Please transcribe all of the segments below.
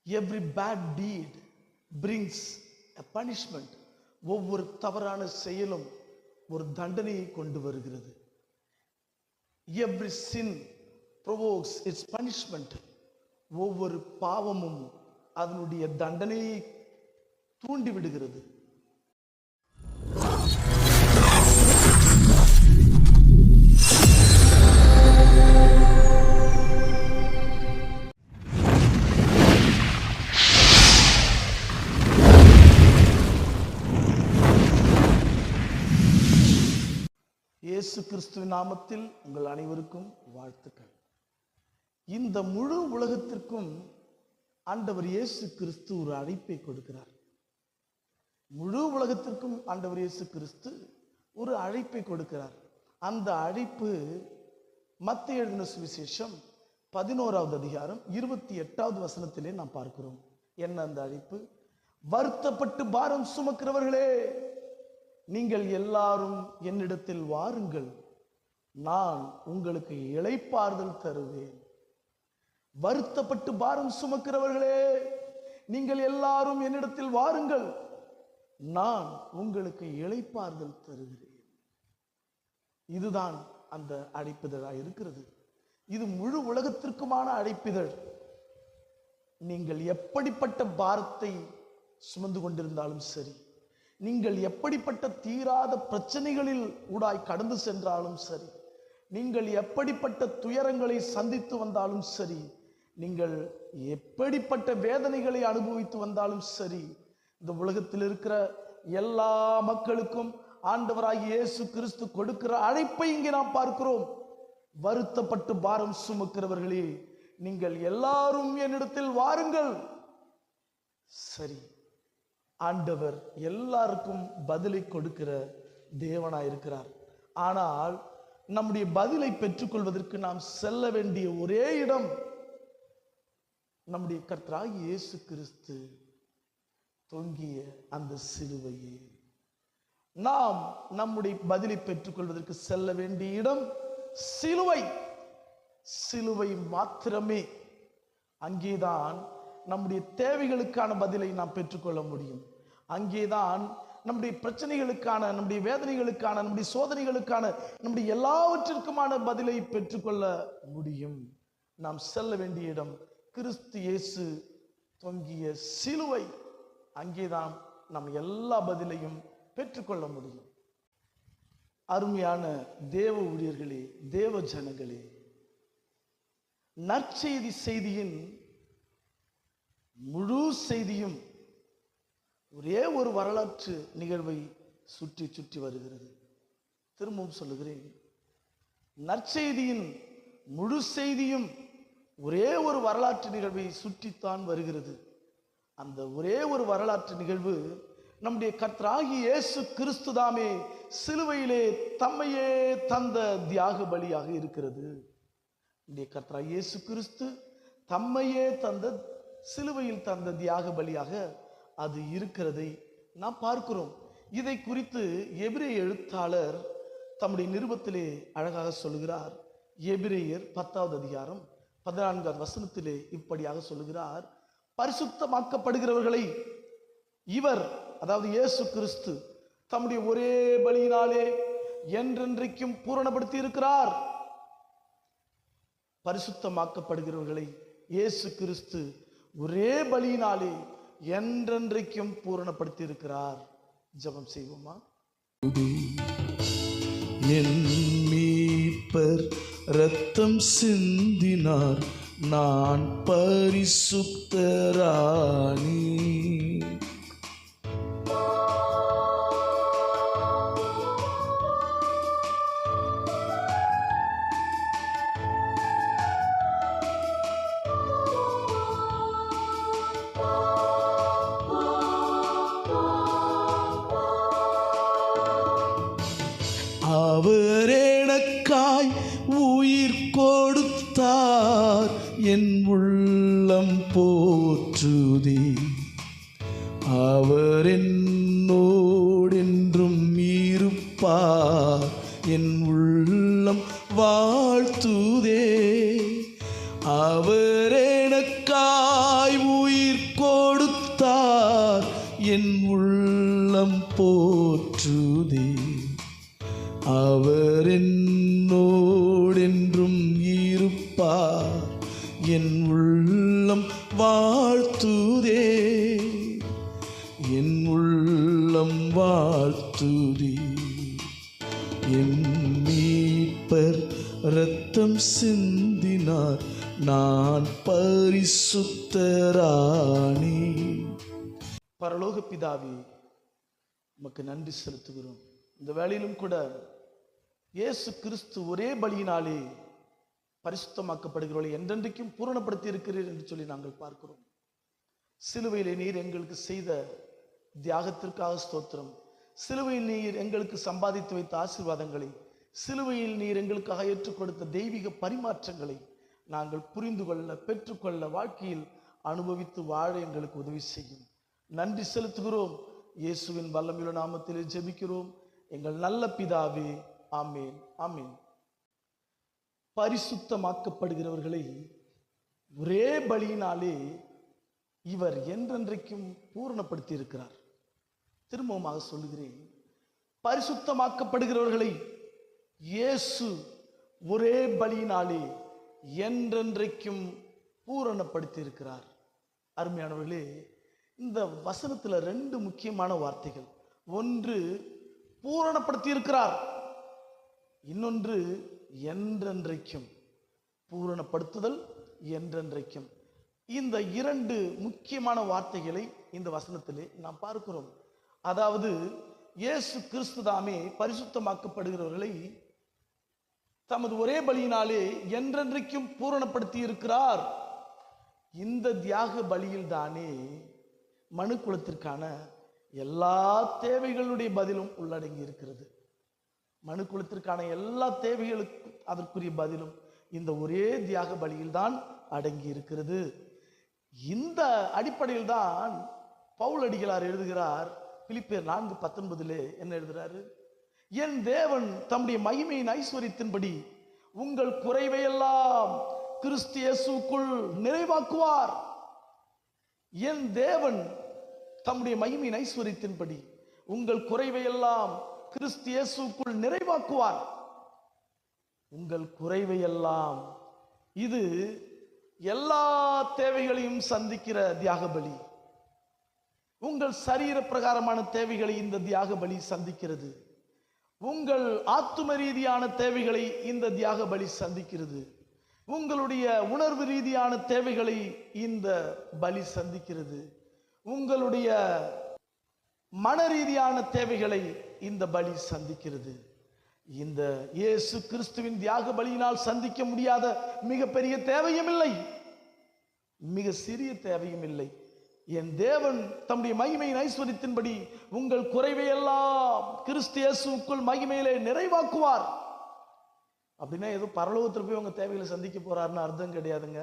Every bad deed brings a punishment. ஒவ்வொரு தவறான செயலும் ஒரு தண்டனையை கொண்டு வருகிறது. Every sin provokes its punishment. ஒவ்வொரு பாவமும் அதனுடைய தண்டனையை தூண்டி விடுகிறது. இயேசு கிறிஸ்துவின் நாமத்தில் உங்கள் அனைவருக்கும் வாழ்த்துக்கள். இந்த முழு உலகத்திற்கும் ஆண்டவர் இயேசு கிறிஸ்து ஒரு அழைப்பை கொடுக்கிறார். முழு உலகத்திற்கும் ஆண்டவர் இயேசு கிறிஸ்து ஒரு அழைப்பை கொடுக்கிறார். அந்த அழைப்பு மத்தேயு எழுதின சுவிசேஷம் 11வது அதிகாரம் 28வது வசனத்திலே நாம் பார்க்கிறோம். என்ன அந்த அழைப்பு? வருத்தப்பட்டு பாரம் சுமக்கிறவர்களே, நீங்கள் எல்லாரும் என்னிடத்தில் வாருங்கள், நான் உங்களுக்கு இளைப்பாறுதல் தருவேன். வருத்தப்பட்டு பாரம் சுமக்கிறவர்களே, நீங்கள் எல்லாரும் என்னிடத்தில் வாருங்கள், நான் உங்களுக்கு இளைப்பாறுதல் தருகிறேன். இதுதான் அந்த அழைப்பிதழாக இருக்கிறது. இது முழு உலகத்திற்குமான அழைப்பிதழ். நீங்கள் எப்படிப்பட்ட பாரத்தை சுமந்து கொண்டிருந்தாலும் சரி, நீங்கள் எப்படிப்பட்ட தீராத பிரச்சனைகளில் ஊடாய் கடந்து சென்றாலும் சரி, நீங்கள் எப்படிப்பட்ட துயரங்களை சந்தித்து வந்தாலும் சரி, நீங்கள் எப்படிப்பட்ட வேதனைகளை அனுபவித்து வந்தாலும் சரி, இந்த உலகத்தில் இருக்கிற எல்லா மக்களுக்கும் ஆண்டவராகிய இயேசு கிறிஸ்து கொடுக்கிற அழைப்பை இங்கே நாம் பார்க்கிறோம். வருத்தப்பட்டு பாரம் சுமக்கிறவர்களே, நீங்கள் எல்லாரும் என்னிடத்தில் வாருங்கள். சரி, ஆண்டவர் எல்லாருக்கும் பதிலை கொடுக்கிற தேவனாயிருக்கிறார். ஆனால் நம்முடைய பதிலை பெற்றுக்கொள்வதற்கு நாம் செல்ல வேண்டிய ஒரே இடம் நம்முடைய கர்த்தராகிய இயேசு கிறிஸ்து தொங்கிய அந்த சிலுவையே. நாம் நம்முடைய பதிலை பெற்றுக்கொள்வதற்கு செல்ல வேண்டிய இடம் சிலுவை. சிலுவை மாத்திரமே. அங்கேதான் நம்முடைய தேவைகளுக்கான பதிலை நாம் பெற்றுக்கொள்ள முடியும். அங்கேதான் நம்முடைய பிரச்சனைகளுக்கான, நம்முடைய வேதனைகளுக்கான, நம்முடைய சோதனைகளுக்கான, நம்முடைய எல்லாவற்றிற்குமான பதிலை பெற்றுக்கொள்ள முடியும். நாம் செல்ல வேண்டிய இடம் கிறிஸ்து இயேசு தொங்கிய சிலுவை. அங்கேதான் நாம் எல்லா பதிலையும் பெற்றுக்கொள்ள முடியும். அருமையான தேவ ஊழியர்களே, தேவ ஜனங்களே, நற்செய்தி செய்தியின் முழு செய்தியும் ஒரே ஒரு வரலாற்று நிகழ்வை சுற்றி சுற்றி வருகிறது. திரும்பவும் சொல்லுகிறேன், நற்செய்தியின் முழு செய்தியும் ஒரே ஒரு வரலாற்று நிகழ்வை சுற்றித்தான் வருகிறது. அந்த ஒரே ஒரு வரலாற்று நிகழ்வு நம்முடைய கர்த்தராகிய இயேசு கிறிஸ்து தாமே சிலுவையிலே தம்மையே தந்த தியாக பலியாக இருக்கிறது. நம்முடைய கர்த்தராகிய இயேசு கிறிஸ்து தம்மையே தந்த, சிலுவையில் தந்த தியாக பலியாக அது இருக்கிறதை நாம் பார்க்கிறோம். இதை குறித்து எபிரேய எழுத்தாளர் தம்முடைய நிருபத்திலே அழகாக சொல்லுகிறார். எபிரேயர் 10வது அதிகாரம் 14வது வசனத்திலே இப்படியாக சொல்லுகிறார்: பரிசுத்தமாக்கப்படுகிறவர்களை இவர், அதாவது இயேசு கிறிஸ்து, தம்முடைய ஒரே பலியினாலே என்றென்றைக்கும் பூரணப்படுத்தி இருக்கிறார். பரிசுத்தமாக்கப்படுகிறவர்களை இயேசு கிறிஸ்து ஒரே பலியினாலே என்றென்றைக்கும் பூரணப்படுத்தி இருக்கிறார். ஜெபம் செய்வோமா? என் மீட்பர் இரத்தம் சிந்தினார், நான் பரிசுத்தரானி. அவர் எனக்காய் உயிர் கொடுத்தார், என் உள்ளம் போற்றுதே. அவர் என்னோடென்றும் இருப்பார், என் உள்ளம் வாழ்த்துதே. அவர் எனக்காய் உயிர் என் உள்ளம் போற்றுதே. அவர் என்னோடென்றும் இருப்பார், என் உள்ளம் வாழ்த்துதே, என் உள்ளம் வாழ்த்துதே. என் மீட்பர் இரத்தம் சிந்தினார், நான் பரிசுத்தரானே. பரலோக பிதாவே, உமக்கு நன்றி செலுத்துகிறோம். இந்த வேளையிலும் கூட இயேசு கிறிஸ்து ஒரே பலியினாலே பரிசுத்தமாக்கப்படுகிறவர்களை என்றென்றைக்கும் பூரணப்படுத்தி இருக்கிறீர் என்று சொல்லி நாங்கள் பார்க்கிறோம். சிலுவையிலே நீர் எங்களுக்கு செய்த தியாகத்திற்காக ஸ்தோத்திரம். சிலுவையில் நீர் எங்களுக்கு சம்பாதித்து வைத்த ஆசீர்வாதங்களை, சிலுவையில் நீர் எங்களுக்காக ஏற்றுக் கொடுத்த தெய்வீக பரிமாற்றங்களை நாங்கள் புரிந்து கொள்ள, பெற்றுக்கொள்ள, வாழ்க்கையில் அனுபவித்து வாழ எங்களுக்கு உதவி செய்யும். நன்றி செலுத்துகிறோம். இயேசுவின் வல்லமையுள்ள நாமத்திலே ஜெபிக்கிறோம் எங்கள் நல்ல பிதாவே. ஆமேன், ஆமேன். பரிசுத்தமாக்கப்படுகிறவர்களை ஒரே பலியினாலே இவர் என்றென்றைக்கும் பூரணப்படுத்தி இருக்கிறார். திரும்பவுமாக சொல்லுகிறேன், பரிசுத்தமாக்கப்படுகிறவர்களை இயேசு ஒரே பலியினாலே என்றென்றைக்கும் பூரணப்படுத்தி இருக்கிறார். அருமையானவர்களே, இந்த வசனத்துல ரெண்டு முக்கியமான வார்த்தைகள். ஒன்று பூரணப்படுத்தி இருக்கிறார், இன்னொன்று என்றென்றைக்கும். பூரணப்படுத்துதல், என்றென்றைக்கும். இந்த இரண்டு முக்கியமான வார்த்தைகளை இந்த வசனத்திலே நாம் பார்க்கிறோம். அதாவது இயேசு கிறிஸ்து தாமே பரிசுத்தமாக்கப்படுகிறவர்களை தமது ஒரே பலியினாலே என்றென்றைக்கும் பூரணப்படுத்தி இருக்கிறார். இந்த தியாக பலியில் தானே மனு குலத்திற்கான எல்லா தேவைகளுடைய பதிலும் உள்ளடங்கி இருக்கிறது. மனு குலத்திற்கான எல்லா தேவைகளுக்கும் அதற்குரிய பதிலும் இந்த ஒரே தியாக பலியில் தான் அடங்கி இருக்கிறது. இந்த அடிப்படையில் தான் பவுல் அடிகளார் எழுதுகிறார், பிலிப்பியர் 4:19 என்ன எழுதுகிறாரு? என் தேவன் தம்முடைய மகிமையின் ஐஸ்வரியத்தின்படி உங்கள் குறைவையெல்லாம் கிறிஸ்து இயேசுவுக்குள் நிறைவாக்குவார். என் தேவன் தம்முடைய மகிமையின் ஐஸ்வரியத்தின்படி உங்கள் குறைவையெல்லாம் கிறிஸ்து இயேசுவுக்குள் நிறைவாக்குவார். உங்கள் குறைவையெல்லாம், இது எல்லா தேவைகளையும் சந்திக்கிற தியாக பலி. உங்கள் சரீர பிரகாரமான தேவைகளை இந்த தியாக பலி சந்திக்கிறது. உங்கள் ஆத்தும ரீதியான தேவைகளை இந்த தியாக பலி சந்திக்கிறது. உங்களுடைய உணர்வு ரீதியான தேவைகளை இந்த பலி சந்திக்கிறது. உங்களுடைய மன ரீதியான தேவைகளை இந்த பலி சந்திக்கிறது. இந்த இயேசு கிறிஸ்துவின் தியாக பலியினால் சந்திக்க முடியாத மிகப்பெரிய தேவையும் இல்லை, மிக சிறிய தேவையும் இல்லை. என் தேவன் தம்முடைய மகிமையின் ஐஸ்வரியத்தின்படி உங்கள் குறைவையெல்லாம் கிறிஸ்து இயேசுவுக்குள் மகிமையிலே நிறைவாக்குவார். அப்படின்னா ஏதோ பரலோகத்தில் போய் உங்க தேவைகளை சந்திக்க போறாருன்னு அர்த்தம் கிடையாதுங்க.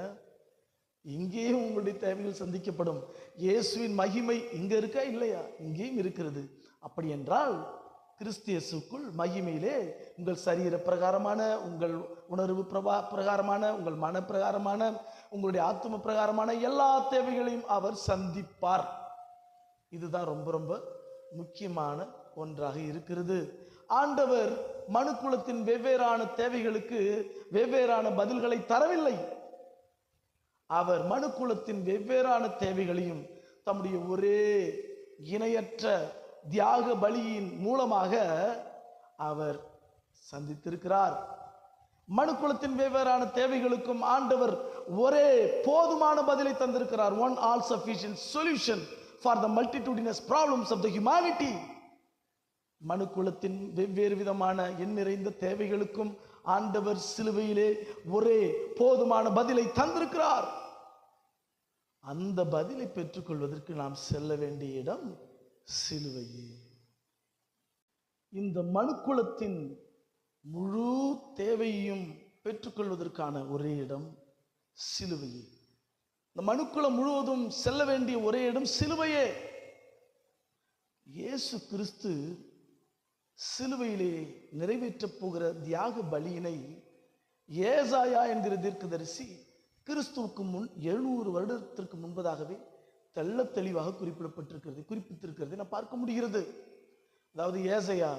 இங்கேயும் உங்களுடைய தேவைகள் சந்திக்கப்படும். இயேசுவின் மகிமை இங்க இருக்கா இல்லையா? இங்கேயும் இருக்கிறது. அப்படி என்றால் கிறிஸ்து இயேசுக்குள் மகிமையிலே உங்கள் சரீர பிரகாரமான, உங்கள் உணர்வு பிரகாரமான, உங்கள் மன பிரகாரமான, உங்களுடைய ஆத்தும பிரகாரமான எல்லா தேவைகளையும் அவர் சந்திப்பார். இதுதான் ரொம்ப ரொம்ப முக்கியமான ஒன்றாக இருக்கிறது. ஆண்டவர் மனுக்குலத்தின் வெவ்வேறான தேவைகளுக்கு வெவ்வேறான பதில்களை தரவில்லை. அவர் மனுக்குலத்தின் வெவ்வேறான தேவைகளையும் தம்முடைய ஒரே இணையற்ற தியாக பலியின் மூலமாக அவர் சந்தித்திருக்கிறார். மனுக்குலத்தின் வெவ்வேறான தேவைகளுக்கும் ஆண்டவர் ஒரே போதுமான பதிலை தந்திருக்கிறார். One all sufficient solution for the multitudinous problems of the humanity. மனுக்குலத்தின் வெவ்வேறு விதமான எண் நிறைந்த தேவைகளுக்கும் ஆண்டவர் சிலுவையிலே ஒரே போதுமான பதிலை தந்திருக்கிறார். அந்த பதிலை பெற்றுக்கொள்வதற்கு நாம் செல்ல வேண்டிய இடம் சிலுவையே. இந்த மனுக்குலத்தின் முழு தேவையையும் பெற்றுக்கொள்வதற்கான ஒரே இடம் சிலுவையே. இந்த மனுக்குலம் முழுவதும் செல்ல வேண்டிய ஒரே இடம் சிலுவையே. இயேசு கிறிஸ்து சிலுவையிலே நிறைவேற்றப் போகிற தியாக பலியினை ஏசாயா என்கிற தீர்க்கதரிசி கிறிஸ்துவுக்கு முன் 700 வருடத்திற்கு முன்பதாகவே தெள்ள தெளிவாக குறிப்பிட்டிருக்கிறது நான் பார்க்க முடிகிறது. அதாவது ஏசாயா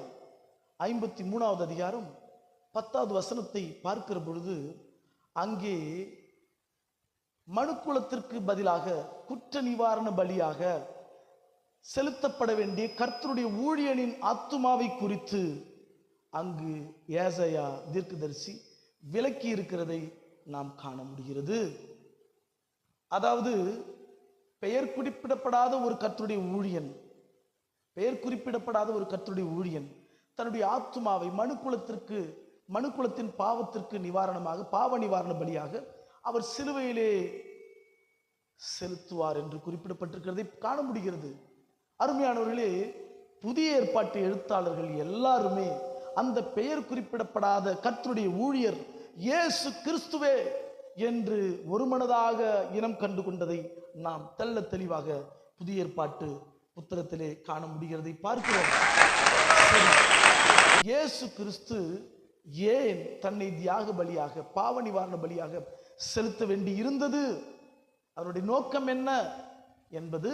53வது அதிகாரம் 10வது வசனத்தை பார்க்கிற பொழுது அங்கே மனுக்குலத்திற்கு பதிலாக குற்ற நிவாரண பலியாக செலுத்தப்பட வேண்டிய கர்த்தருடைய ஊழியனின் ஆத்துமாவை குறித்து அங்கு ஏசாயா தீர்க்கதரிசி விலக்கி இருக்கிறதை நாம் காண முடிகிறது. அதாவது பெயர் குறிப்பிடப்படாத ஒரு கர்த்தருடைய ஊழியன் தன்னுடைய ஆத்துமாவை மனுக்குலத்தின் பாவத்திற்கு நிவாரணமாக, பாவ நிவாரண பலியாக அவர் சிலுவையிலே செலுத்துவார் என்று குறிப்பிடப்பட்டிருக்கிறதை காண முடிகிறது. அருமையானவர்களே, புதிய ஏற்பாட்டு எழுத்தாளர்கள் எல்லாருமே அந்த பெயர் குறிப்பிடப்படாத கர்த்தருடைய ஊழியர் இயேசு கிறிஸ்துவே என்று ஒருமனதாக இனம் கண்டு கொண்டதை நாம் தெள்ள தெளிவாக புதிய ஏற்பாட்டு புத்தகத்திலே காண முடிகிறதை பார்க்கிறோம். இயேசு கிறிஸ்து ஏன் தன்னை தியாக பலியாக, பாவ நிவாரண பலியாக செலுத்த வேண்டி இருந்தது, அவருடைய நோக்கம் என்ன என்பது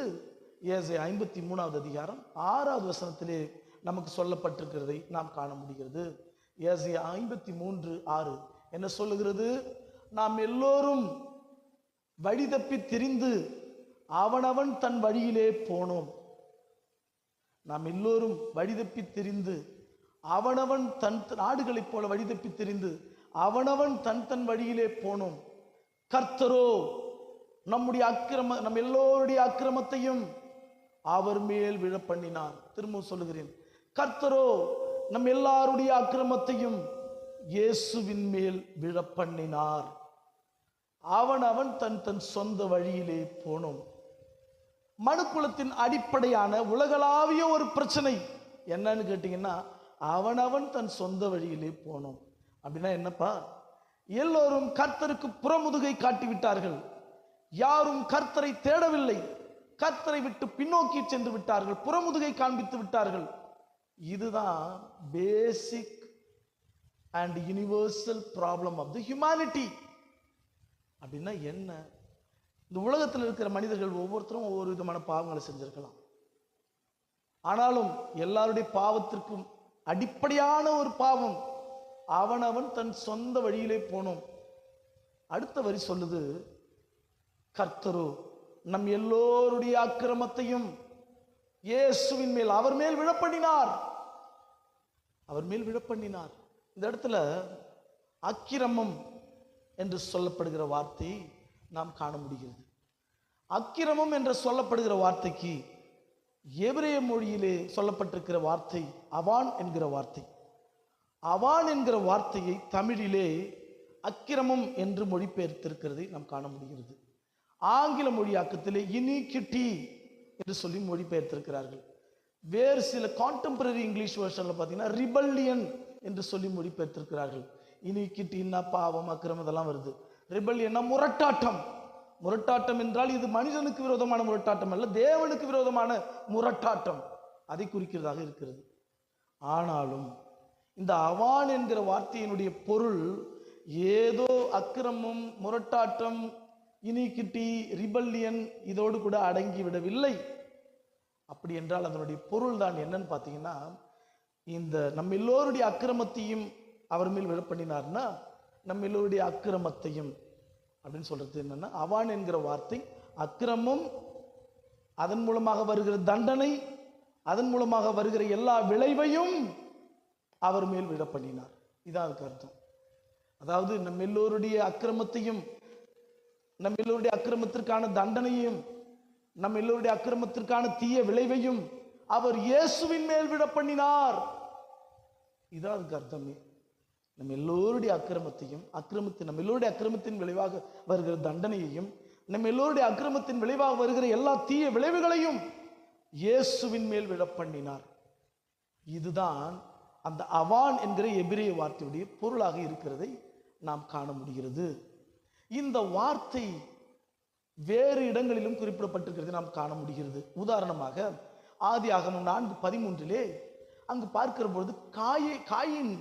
ஏசாயா 53வது அதிகாரம் 6வது வசனத்திலே நமக்கு சொல்லப்பட்டிருக்கிறதை நாம் காண முடிகிறது. ஏசாயா 53:6 என்ன சொல்லுகிறது? நாம் எல்லோரும் வழி தப்பி திரிந்து அவனவன் தன் வழியிலே போனோம். நாம் எல்லோரும் வழி தப்பி திரிந்து அவனவன் தன் நாடுகளைப் போல வழி தப்பி திரிந்து அவனவன் தன் வழியிலே போனோம். கர்த்தரோ நம்ம எல்லோருடைய அக்கிரமத்தையும் அவர் மேல் விழ பண்ணினார். திரும்பவும் சொல்லுகிறேன், கர்த்தரோ நம் எல்லாருடைய அக்கிரமத்தையும் இயேசுவின் மேல் விழ பண்ணினார். அவன் தன் சொந்த வழியிலே போனோம். மனுக்குலத்தின் அடிப்படையான உலகளாவிய ஒரு பிரச்சனை என்னன்னு கேட்டீங்கன்னா, அவன் தன் சொந்த வழியிலே போனோம். அப்படின்னா என்னப்பா? எல்லோரும் கர்த்தருக்கு புறமுதுகை காட்டிவிட்டார்கள். யாரும் கர்த்தரை தேடவில்லை. கர்த்தரை விட்டு பின்னோக்கி சென்று விட்டார்கள், புறமுதுகை காண்பித்து விட்டார்கள். இதுதான் basic and universal problem of the humanity. அப்படின்னா என்ன? இந்த உலகத்தில் இருக்கிற மனிதர்கள் ஒவ்வொருத்தரும் ஒவ்வொரு விதமான பாவங்களை செஞ்சிருக்கலாம். ஆனாலும் எல்லாருடைய பாவத்திற்கும் அடிப்படையான ஒரு பாவம், அவன் தன் சொந்த வழியிலே போனோம். அடுத்த வரி சொல்லுது, கர்த்தரோ நம் எல்லோருடைய அக்கிரமத்தையும் இயேசுவின் மேல், அவர் மேல் விழப்பண்ணினார். இந்த இடத்துல அக்கிரமம் என்று சொல்லப்படுகிற வார்த்தை நாம் காண முடிகிறது. அக்கிரமம் என்று சொல்லப்படுகிற வார்த்தைக்கு எபிரேய மொழியிலே சொல்லப்பட்டிருக்கிற வார்த்தை அவான் என்கிற வார்த்தை. அவான் என்கிற வார்த்தையை தமிழிலே அக்கிரமம் என்று மொழிபெயர்த்திருக்கிறதை நாம் காண முடிகிறது. ஆங்கில மொழியாக்கத்திலே இனிக்விட்டி என்று சொல்லி மொழிபெயர்த்திருக்கிறார்கள். வேறு சில கான்டெம்பரரி இங்கிலீஷ் வெர்ஷன்ல பார்த்தீங்கன்னா ரிபல்லியன் என்று சொல்லி மொழிபெயர்த்திருக்கிறார்கள். இனிக்விட்டின்னா பாவம், அக்கிரமம் இதெல்லாம் வருது. ரிபல்லியன்னா முரட்டாட்டம் என்றால் இது மனிதனுக்கு விரோதமான முரட்டாட்டம் அல்ல, தேவனுக்கு விரோதமான முரட்டாட்டம், அதை குறிக்கிறதாக இருக்கிறது. ஆனாலும் இந்த அவான் என்கிற வார்த்தையினுடைய பொருள் ஏதோ அக்கிரமம், முரட்டாட்டம், இனிக்விட்டி, ரிபல்லியன் இதோடு கூட அடங்கி விடவில்லை. அப்படி என்றால் அதனுடைய பொருள் தான் என்னன்னு பார்த்தீங்கன்னா, இந்த நம்ம எல்லோருடைய அக்கிரமத்தையும் அவர் மேல் விழ பண்ணினார்னா, நம்ம எல்லோருடைய அக்கிரமத்தையும் அப்படின்னு சொல்றது என்னன்னா, அவான் என்கிற வார்த்தை அக்கிரமம், அதன் மூலமாக வருகிற தண்டனை, அதன் மூலமாக வருகிற எல்லா விளைவையும் அவர் மேல் விழ பண்ணினார். இதான் அதுக்கு அர்த்தம். அதாவது நம்ம எல்லோருடைய அக்கிரமத்தையும், நம்ம எல்லோருடைய அக்கிரமத்திற்கான தண்டனையும், நம்ம எல்லோருடைய அக்கிரமத்திற்கான தீய விளைவையும் அவர் இயேசுவின் மேல் விழ பண்ணினார். இதான் அதுக்கு அர்த்தமே. நம்ம எல்லோருடைய அக்கிரமத்தையும், நம்ம எல்லோருடைய அக்கிரமத்தின் விளைவாக வருகிற தண்டனையையும், நம்ம எல்லோருடைய அக்கிரமத்தின் விளைவாக வருகிற எல்லா தீய விளைவுகளையும் இயேசுவின் மேல் விழ பண்ணினார். இதுதான் அந்த அவான் என்கிற எபிரேய வார்த்தையுடைய பொருளாக இருக்கிறதை நாம் காண முடிகிறது. இந்த வார்த்தை வேறு இடங்களிலும் குறிப்பிடப்பட்டிருக்கிறது நாம் காண முடிகிறது. உதாரணமாக ஆதியாகமம் 4:13 அங்கு பார்க்கிற பொழுது காயின்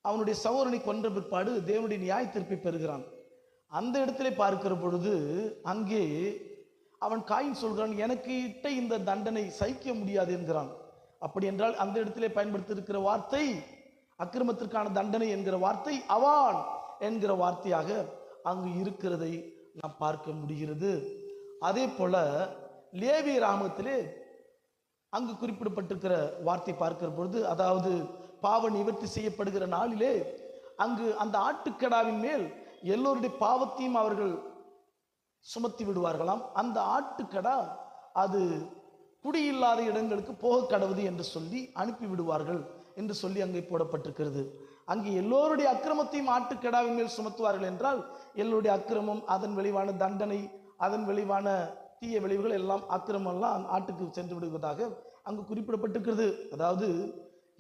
அவனுடைய சகோதரனை கொன்ற பிற்பாடு தேவனுடைய நியாய தீர்ப்பை பெறுகிறான். அந்த இடத்திலே பார்க்கிற பொழுது அங்கே அவன் காயின் சொல்கிறான், எனக்கு இட்ட இந்த தண்டனை சகிக்க முடியாது என்கிறான். அப்படி என்றால் அந்த இடத்திலே பயன்படுத்தி இருக்கிற வார்த்தை, அக்கிரமத்திற்கான தண்டனை என்கிற வார்த்தை அவான் என்கிற வார்த்தையாக அங்கு இருக்கிறதை நாம் பார்க்க முடிகிறது. அதே போல லேவி ராமத்திலே அங்கு குறிப்பிடப்பட்டிருக்கிற வார்த்தை பார்க்கிற பொழுது, அதாவது பாவ நிவர்த்தி செய்யப்படுகிற நாளிலே அங்கு அந்த ஆட்டுக்கடாவின் மேல் எல்லோருடைய பாவத்தையும் அவர்கள் சுமத்தி விடுவார்களாம். அந்த ஆட்டுக்கடா அது குடியில்லாத இடங்களுக்கு போக கடவுது என்று சொல்லி அனுப்பி விடுவார்கள் என்று சொல்லி அங்கே போடப்பட்டிருக்கிறது. அங்கே எல்லோருடைய அக்கிரமத்தையும் ஆட்டுக்கடாவின் மேல் சுமத்துவார்கள் என்றால் எல்லோருடைய அக்கிரமம், அதன் விளைவான தண்டனை, அதன் விளைவான தீய விளைவுகள் எல்லாம் அக்கிரமெல்லாம் ஆட்டுக்கு சென்று விடுவதாக அங்கு குறிப்பிடப்பட்டிருக்கிறது. அதாவது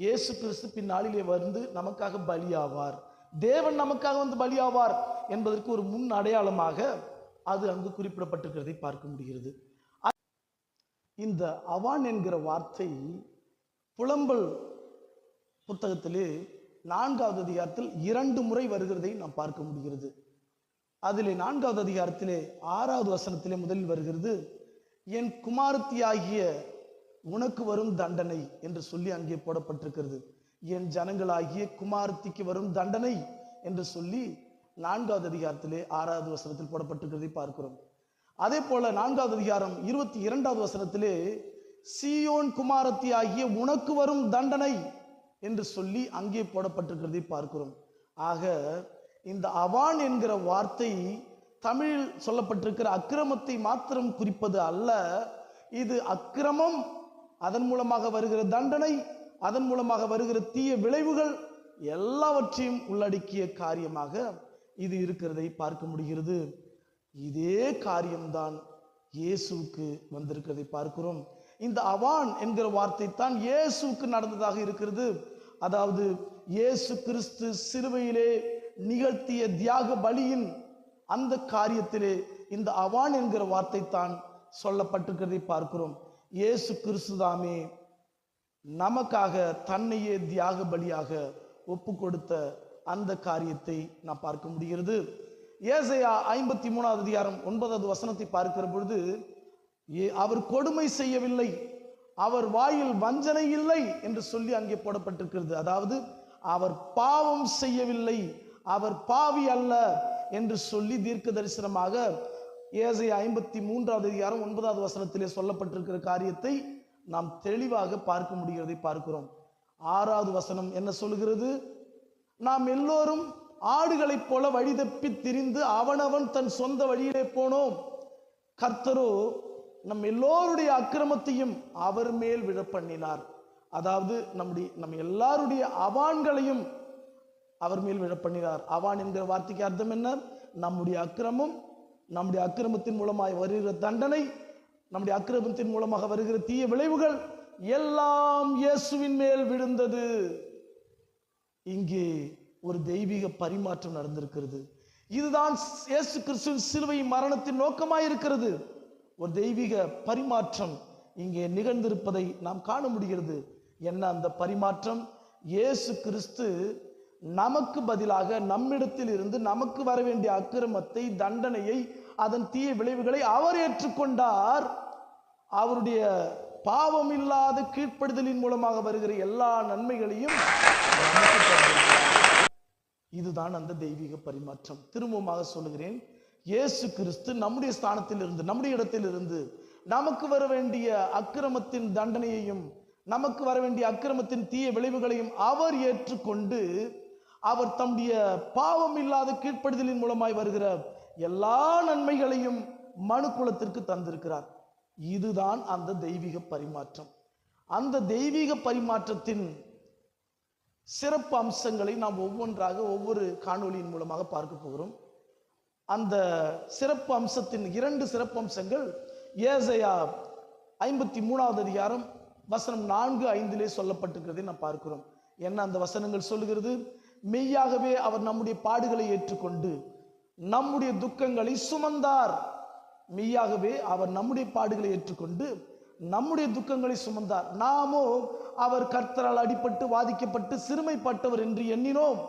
இயேசு கிறிஸ்து பின்னாளிலே வந்து நமக்காக பலியாவார், தேவன் நமக்காக வந்து பலியாவார் என்பதற்கு ஒரு முன் அடையாளமாக அது அங்கு குறிப்பிடப்பட்டிருக்கிறதை பார்க்க முடிகிறது. இந்த அவான் என்கிற வார்த்தை புலம்பல் புத்தகத்திலே 4வது அதிகாரத்தில் 2 முறை வருகிறதை நாம் பார்க்க முடிகிறது. அதிலே 4வது அதிகாரத்திலே 6வது வசனத்திலே முதலில் வருகிறது, என் குமாரத்தியாகிய உனக்கு வரும் தண்டனை என்று சொல்லி அங்கே போடப்பட்டிருக்கிறது. என் ஜனங்களாகிய குமாரத்திக்கு வரும் தண்டனை என்று சொல்லி 4வது அதிகாரத்திலே 6வது வசனத்தில் போடப்பட்டிருக்கிறதை பார்க்கிறோம். அதே போல 4வது அதிகாரம் 22வது வசனத்திலே சீயோன் குமாரத்தி ஆகிய உனக்கு வரும் தண்டனை என்று சொல்லி அங்கே போடப்பட்டிருக்கிறதை பார்க்கிறோம். ஆக இந்த அவான் என்கிற வார்த்தை தமிழில் சொல்லப்பட்டிருக்கிற அக்கிரமத்தை மாத்திரம் குறிப்பது அல்ல. இது அக்கிரமம், அதன் மூலமாக வருகிற தண்டனை, அதன் மூலமாக வருகிற தீய விளைவுகள் எல்லாவற்றையும் உள்ளடக்கிய காரியமாக இது இருக்கிறதை பார்க்க முடிகிறது. இதே காரியம்தான் இயேசுவுக்கு வந்திருக்கிறதை பார்க்கிறோம். இந்த அவான் என்கிற வார்த்தை தான் இயேசுவுக்கு நடந்ததாக இருக்கிறது. அதாவது இயேசு கிறிஸ்து சிலுவையிலே நிகழ்த்திய தியாக பலியின் அந்த காரியத்திலே இந்த அவான் என்கிற வார்த்தை தான் சொல்லப்பட்டிருக்கிறதை பார்க்கிறோம். இயேசு கிறிஸ்து தாமே நமக்காக தன்னையே தியாக பலியாக ஒப்பு கொடுத்த அந்த காரியத்தை நாம் பார்க்க முடிகிறது. ஏசாயா 53வது அதிகாரம் 9வது வசனத்தை பார்க்கிற பொழுது, அவர் கொடுமை செய்யவில்லை, அவர் வாயில் வஞ்சனை இல்லை என்று சொல்லி அங்கே போடப்பட்டிருக்கிறது. அதாவது அவர் பாவம் செய்யவில்லை, அவர் பாவி அல்ல என்று சொல்லி தீர்க்க தரிசனமாக ஏசாயா 53வது அதிகாரம் 9வது வசனத்திலே சொல்லப்பட்டிருக்கிற காரியத்தை நாம் தெளிவாக பார்க்க முடிகிறதை பார்க்கிறோம். 6வது வசனம் என்ன சொல்கிறது? நாம் எல்லோரும் ஆடுகளைப் போல வழி தப்பி திரிந்து அவனவன் தன் சொந்த வழியிலே போனோம், கர்த்தரோ நம் எல்லோருடைய அக்கிரமத்தையும் அவர் மேல் விழ பண்ணினார். அதாவது நம்ம எல்லாருடைய அவான்களையும் அவர் மேல் விழ பண்ணினார். அவான் என்கிற வார்த்தைக்கு அர்த்தம் என்ன? நம்முடைய அக்கிரமம், நம்முடைய அக்கிரமத்தின் மூலமாக வருகிற தண்டனை, நம்முடைய அக்கிரமத்தின் மூலமாக வருகிற தீய விளைவுகள் எல்லாம் இயேசுவின் மேல் விழுந்தது. இங்கே ஒரு தெய்வீக பரிமாற்றம் நடந்திருக்கிறது. இதுதான் இயேசு கிறிஸ்துவின் சிலுவை மரணத்தின் நோக்கமாய் இருக்கிறது. ஒரு தெய்வீக பரிமாற்றம் இங்கே நிகழ்ந்திருப்பதை நாம் காண முடிகிறது. என்ன அந்த பரிமாற்றம்? இயேசு கிறிஸ்து நமக்கு பதிலாக நம்மிடத்தில் இருந்து நமக்கு வர வேண்டிய அக்கிரமத்தை, தண்டனையை, அதன் தீய விளைவுகளை அவர் ஏற்றுக்கொண்டார். அவருடைய பாவம் இல்லாத கீழ்ப்படுதலின் மூலமாக வருகிற எல்லா நன்மைகளையும் இதுதான் அந்த தெய்வீக பரிமாற்றம். திரும்பமாக சொல்லுகிறேன், இயேசு கிறிஸ்து நம்முடைய ஸ்தானத்தில் இருந்து, நம்முடைய இடத்தில் இருந்து நமக்கு வர வேண்டிய அக்கிரமத்தின் தண்டனையையும், நமக்கு வர வேண்டிய அக்கிரமத்தின் தீய விளைவுகளையும் அவர் ஏற்றுக்கொண்டு அவர் தம்முடைய பாவம் இல்லாத கீழ்ப்படுதலின் மூலமாய் வருகிற எல்லா நன்மைகளையும் மனு குலத்திற்கு தந்திருக்கிறார். இதுதான் அந்த தெய்வீக பரிமாற்றம். அந்த தெய்வீக பரிமாற்றத்தின் சிறப்பு அம்சங்களை நாம் ஒவ்வொன்றாக ஒவ்வொரு காணொளியின் மூலமாக பார்க்க போகிறோம். அந்த சிறப்பு அம்சத்தின் 2 சிறப்பு அம்சங்கள் ஏசாயா 53வது அதிகாரம் வசனம் 4-5 சொல்லப்பட்டிருக்கிறதை நாம் பார்க்கிறோம். என்ன அந்த வசனங்கள் சொல்லுகிறது? மெய்யாகவே அவர் நம்முடைய பாடுகளை ஏற்றுக்கொண்டு நம்முடைய துக்கங்களை சுமந்தார். மெய்யாகவே அவர் நம்முடைய பாடுகளை ஏற்றுக்கொண்டு நம்முடைய துக்கங்களை சுமந்தார். நாமோ அவர் கர்த்தரால் அடிபட்டு வாதிக்கப்பட்டு சிறுமைப்பட்டவர் என்று எண்ணினோம்.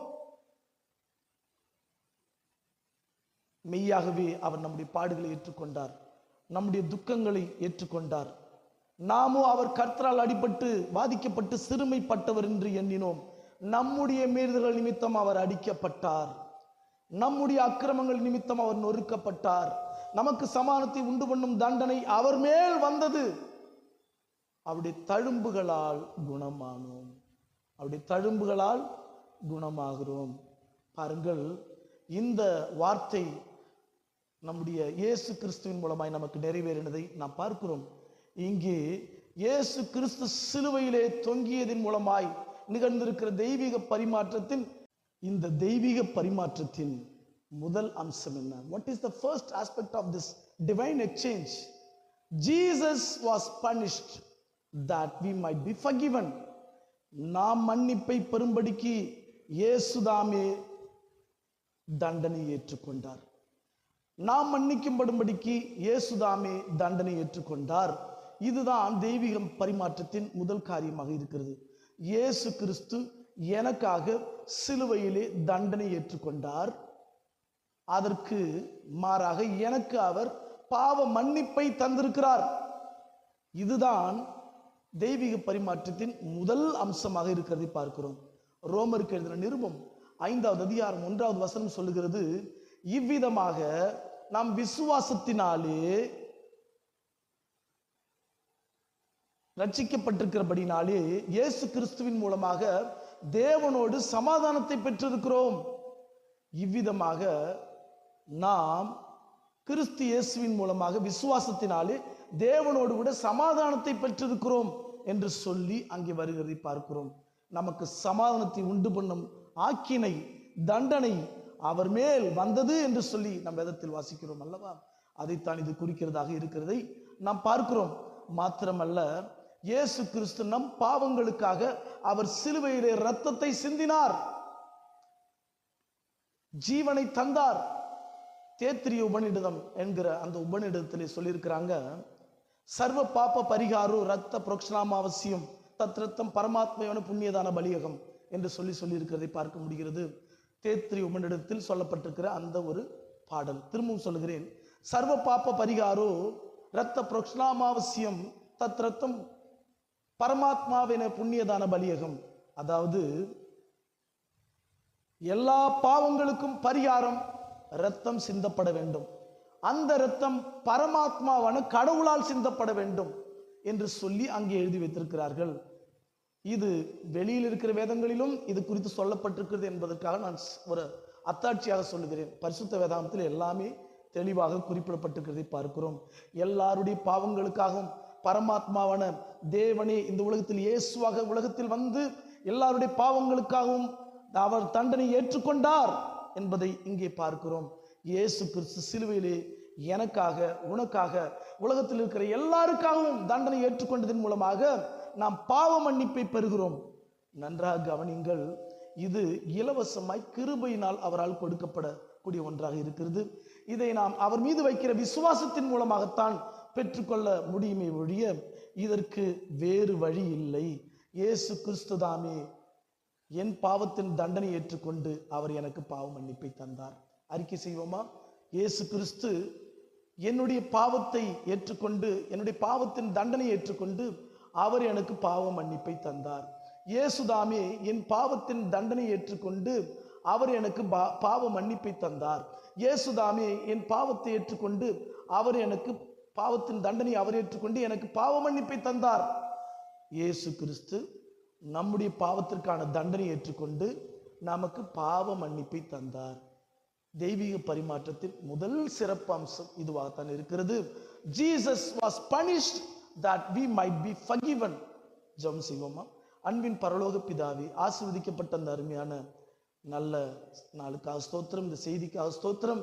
மெய்யாகவே அவர் நம்முடைய பாடுகளை ஏற்றுக்கொண்டார். நம்முடைய துக்கங்களை ஏற்றுக்கொண்டார். நாமோ அவர் கர்த்தரால் அடிபட்டு பாதிக்கப்பட்டு சிறுமைப்பட்டவர் என்று எண்ணினோம். நம்முடைய மீறுதல்கள் நிமித்தம் அவர் அடிக்கப்பட்டார், நம்முடைய அக்கிரமங்கள் நிமித்தம் அவர் நொறுக்கப்பட்டார். நமக்கு சமாதானத்தை உண்டு பண்ணும் தண்டனை அவர் மேல் வந்தது, அவருடைய தழும்புகளால் குணமானோம். அவருடைய தழும்புகளால் குணமாகிறோம். பாருங்கள், இந்த வார்த்தை நம்முடைய இயேசு கிறிஸ்துவின் மூலமாய் நமக்கு நிறைவேறினதை நாம் பார்க்கிறோம். இங்கே இயேசு கிறிஸ்து சிலுவையிலே தொங்கியதின் மூலமாய் நிகழ்ந்திருக்கிற தெய்வீக பரிமாற்றத்தின் இந்த தெய்வீக பரிமாற்றத்தின் முதல் அம்சம் என்ன? What is the first aspect of this divine exchange? Jesus was punished that we might be forgiven. நாம் மன்னிப்பை பெறும்படிக்கு இயேசுதாமே தண்டனை ஏற்றுக்கொண்டார். நாம் மன்னிக்கப்படும்படிக்கு இயேசுதாமே தண்டனை ஏற்றுக்கொண்டார். இதுதான் தெய்வீக பரிமாற்றத்தின் முதல் காரியமாக இருக்கிறது. இயேசு கிறிஸ்து எனக்காக சிலுவையிலே தண்டனை ஏற்றுக்கொண்டார். அதற்கு மாறாக எனக்கு அவர் பாவ மன்னிப்பை தந்திருக்கிறார். இதுதான் தெய்வீக பரிமாற்றத்தின் முதல் அம்சமாக இருக்கிறதை பார்க்கிறோம். ரோமருக்கு எழுதின நிருபம் 5வது அதிகாரம் 1வது வசனம் சொல்லுகிறது, இவ்விதமாக நாம் விசுவாசத்தினாலே ரட்சிக்கப்பட்டிருக்கிறபடினாலே இயேசு கிறிஸ்துவின் மூலமாக தேவனோடு சமாதானத்தை பெற்றிருக்கிறோம். இவ்விதமாக நாம் கிறிஸ்து இயேசுவின் மூலமாக விசுவாசத்தினாலே தேவனோடு கூட சமாதானத்தை பெற்றிருக்கிறோம் என்று சொல்லி அங்கே வருகிறதை பார்க்கிறோம். நமக்கு சமாதானத்தை உண்டு பண்ணும் ஆக்கினை தண்டனை அவர் மேல் வந்தது என்று சொல்லி நம் வேதத்தில் வாசிக்கிறோம் அல்லவா? அதைத்தான் இது குறிக்கிறதாக இருக்கிறதை நாம் பார்க்கிறோம். மாத்திரமல்ல, இயேசு கிறிஸ்து நம் பாவங்களுக்காக அவர் சிலுவையிலே இரத்தத்தை சிந்தினார், ஜீவனை தந்தார். தேத்திரிய உபநிடதம் என்கிற அந்த உபநிடதத்திலே சொல்லியிருக்கிறாங்க, சர்வ பாப்ப பரிகாரோ ரத்த புரோக்ஷணாமாவசியம் தத் ரத்தம் பரமாத்மையான புண்ணியதான பலியகம் என்று சொல்லியிருக்கிறதை பார்க்க முடிகிறது. தேத்திரிய உபநிடதத்தில் சொல்லப்பட்டிருக்கிற அந்த ஒரு பாடல் திரும்பவும் சொல்லுகிறேன். சர்வ பாப்ப பரிகாரோ ரத்த புரோக்ஷணாமாவசியம் தத் ரத்தம் பரமாத்மாவின புண்ணியதான பலியகம். அதாவது எல்லா பாவங்களுக்கும் பரிகாரம் இரத்தம் சிந்தப்பட வேண்டும். அந்த இரத்தம் பரமாத்மாவான கடவுளால் சிந்தப்பட வேண்டும் என்று சொல்லி அங்கே எழுதி வைத்திருக்கிறார்கள். இது வெளியில் இருக்கிற வேதங்களிலும் இது குறித்து சொல்லப்பட்டிருக்கிறது என்பதற்காக நான் ஒரு அத்தாட்சியாக சொல்லுகிறேன். பரிசுத்த வேதாந்தத்தில் எல்லாமே தெளிவாக குறிப்பிடப்பட்டிருக்கிறதை பார்க்கிறோம். எல்லாருடைய பாவங்களுக்காகவும் பரமாத்மாவான தேவனே இந்த உலகத்தில் இயேசுவாக உலகத்தில் வந்து எல்லாருடைய பாவங்களுக்காகவும் அவர் தண்டனை ஏற்றுக்கொண்டார் என்பதை இங்கே பார்க்கிறோம். இயேசு கிறிஸ்து சிலுவையிலே எனக்காக உனக்காக உலகத்தில் இருக்கிற எல்லாருக்காகவும் தண்டனை ஏற்றுக்கொண்டதன் மூலமாக நாம் பாவ மன்னிப்பை பெறுகிறோம். நன்றாக கவனிங்கள், இது இலவசமாய் கிருபையினால் அவரால் கொடுக்கப்படக்கூடிய ஒன்றாக இருக்கிறது. இதை நாம் அவர் மீது வைக்கிற விசுவாசத்தின் மூலமாகத்தான் பெற்றுக்கொள்ள முடியுமே ஒழிய இதற்கு வேறு வழி இல்லை. இயேசு கிறிஸ்து தாமே என் பாவத்தின் தண்டனை ஏற்றுக்கொண்டு அவர் எனக்கு பாவ மன்னிப்பை தந்தார். அறிக்கை செய்வோமா? இயேசு கிறிஸ்து என்னுடைய பாவத்தை ஏற்றுக்கொண்டு என்னுடைய பாவத்தின் தண்டனை ஏற்றுக்கொண்டு அவர் எனக்கு பாவ மன்னிப்பை தந்தார். இயேசுதாமே என் பாவத்தின் தண்டனை ஏற்றுக்கொண்டு அவர் எனக்கு பாவ மன்னிப்பை தந்தார். இயேசுதாமே என் பாவத்தை ஏற்றுக்கொண்டு அவர் எனக்கு பாவத்தின் தண்டனை அவர் ஏற்றுக்கொண்டு எனக்கு பாவ மன்னிப்பை தந்தார். இயேசு கிறிஸ்து நம்முடைய பாவத்திற்கான தண்டனை ஏற்றுக்கொண்டு நமக்கு பாவ மன்னிப்பை தந்தார். தெய்வீக பரிமாற்றத்தின் முதல் சிறப்பு அம்சம் இதுவாகத்தான் இருக்கிறது. Jesus was punished that we might be forgiven. ஜெபம் செய்வோமா? அன்பின் பரலோக பிதாவே, ஆசீர்வதிக்கப்பட்ட அந்த அருமையான நல்ல நாளுக்காக ஸ்தோத்திரம், இந்த செய்திக்காக ஸ்தோத்திரம்.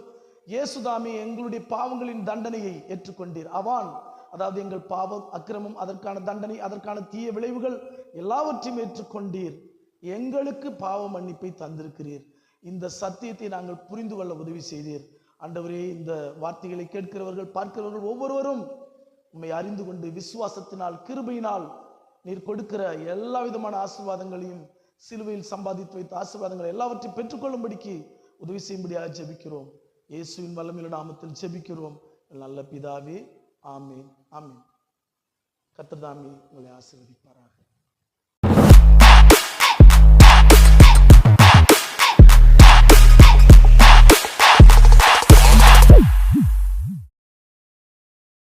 இயேசுதாமே எங்களுடைய பாவங்களின் தண்டனையை ஏற்றுக்கொண்டீர். அதாவது எங்கள் பாவம் அக்கிரமம் அதற்கான தண்டனை அதற்கான தீய விளைவுகள் எல்லாவற்றையும் ஏற்றுக்கொண்டீர். எங்களுக்கு பாவ மன்னிப்பை தந்திருக்கிறீர். இந்த சத்தியத்தை நாங்கள் புரிந்து கொள்ள உதவி செய்தீர். ஆண்டவரே, இந்த வார்த்தைகளை கேட்கிறவர்கள் பார்க்கிறவர்கள் ஒவ்வொருவரும் உம்மை அறிந்து கொண்டு விசுவாசத்தினால் கிருபையினால் நீர் கொடுக்கிற எல்லா விதமான ஆசீர்வாதங்களையும் சிலுவையில் சம்பாதித்து வைத்த ஆசீர்வாதங்கள் எல்லாவற்றையும் பெற்றுக்கொள்ளும்படிக்கு உதவி செய்யும்படியாக ஜெபிக்கிறோம். இயேசுவின் வல்லமையுள்ள நாமத்தில் ஜெபிக்கிறோம் நல்ல பிதாவே, ஆமீன் ஆமீன். கர்த்தர் தாமே உங்களை ஆசீர்வதிப்பாராக.